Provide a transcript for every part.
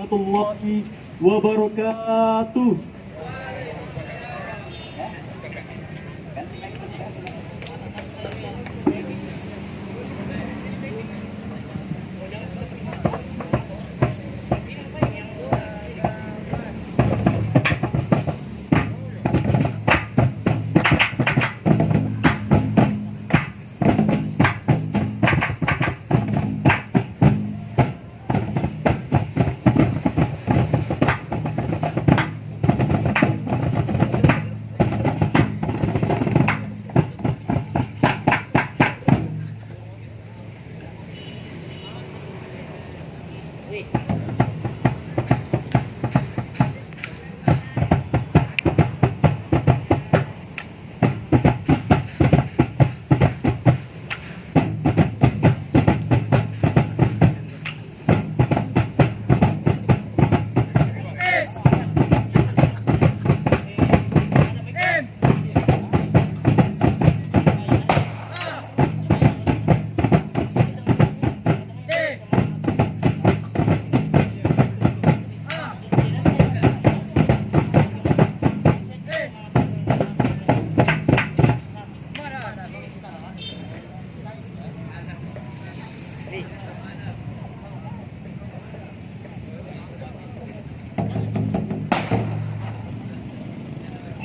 warahmatullahi wabarakatuh.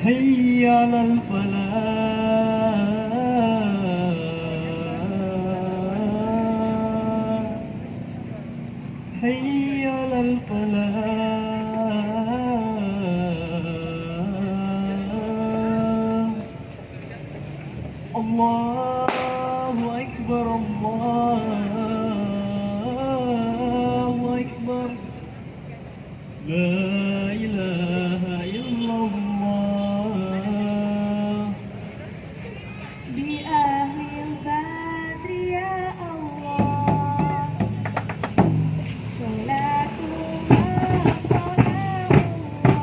Hayya 'alal falah, hayya 'alal falah. Allahu akbar, Allahu akbar. La ilaha illallah. Di akhir badri ya Allah, salatullah salamullah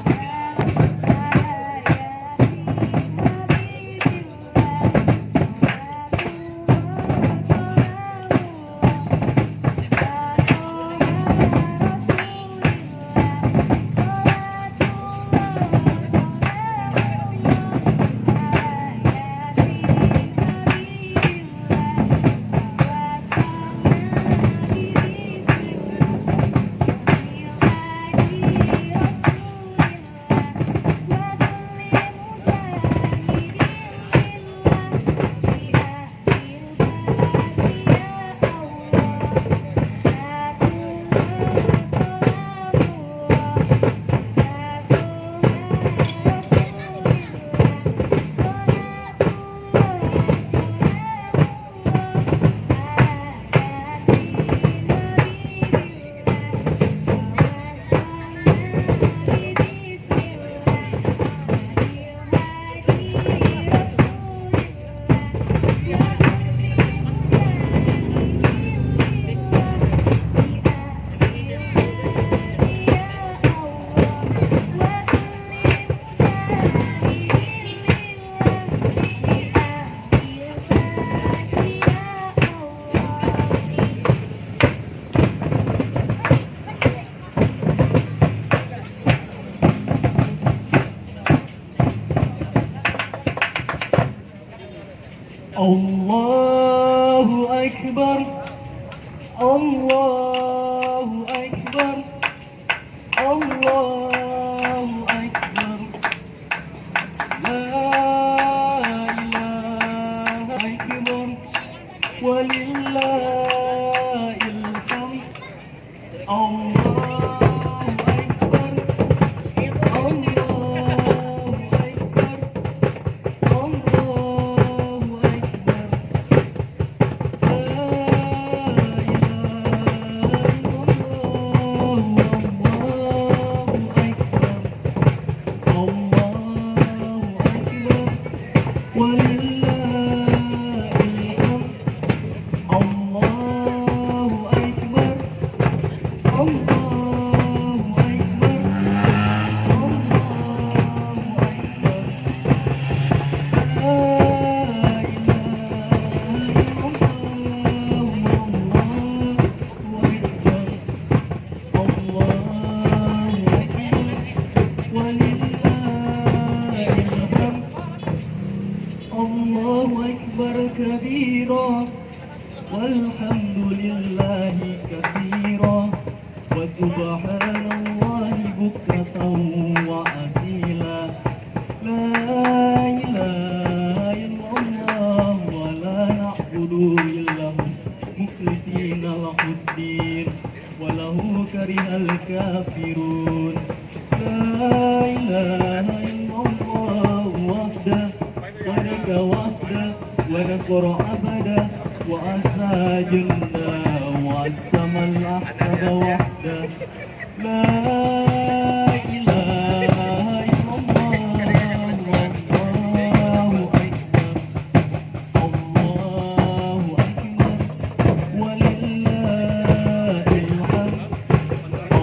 ala yasin habibillah, salatullah Allahu akbar, Allahu akbar, Allahu akbar. La ilaha akbar, walillahil hamd. Allahu akbar, Allahu akbar, Allahu akbar. والحمد لله كثيرا وسبحان الله بكرة وأصيلا لا إله إلا الله ولا نعبد إلا هو مخلصين له الدين وله كره الكافرون لا إله إلا الله وحده صدق وحده ونصر عبده وأسى جنده وأسم الأحسد وحده لا إله إلا الله والله أكبر الله أكبر ولله الحمد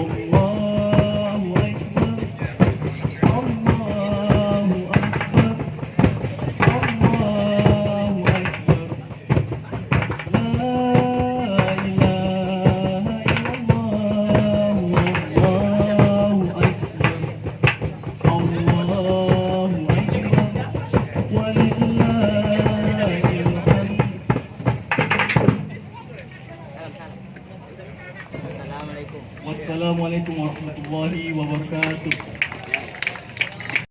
الله أكبر الله أكبر الله أكبر لا إله إلا الله والله أكبر الله أكبر ولله الحمد. Assalamualaikum. Wassalamualaikum warahmatullahi wabarakatuh.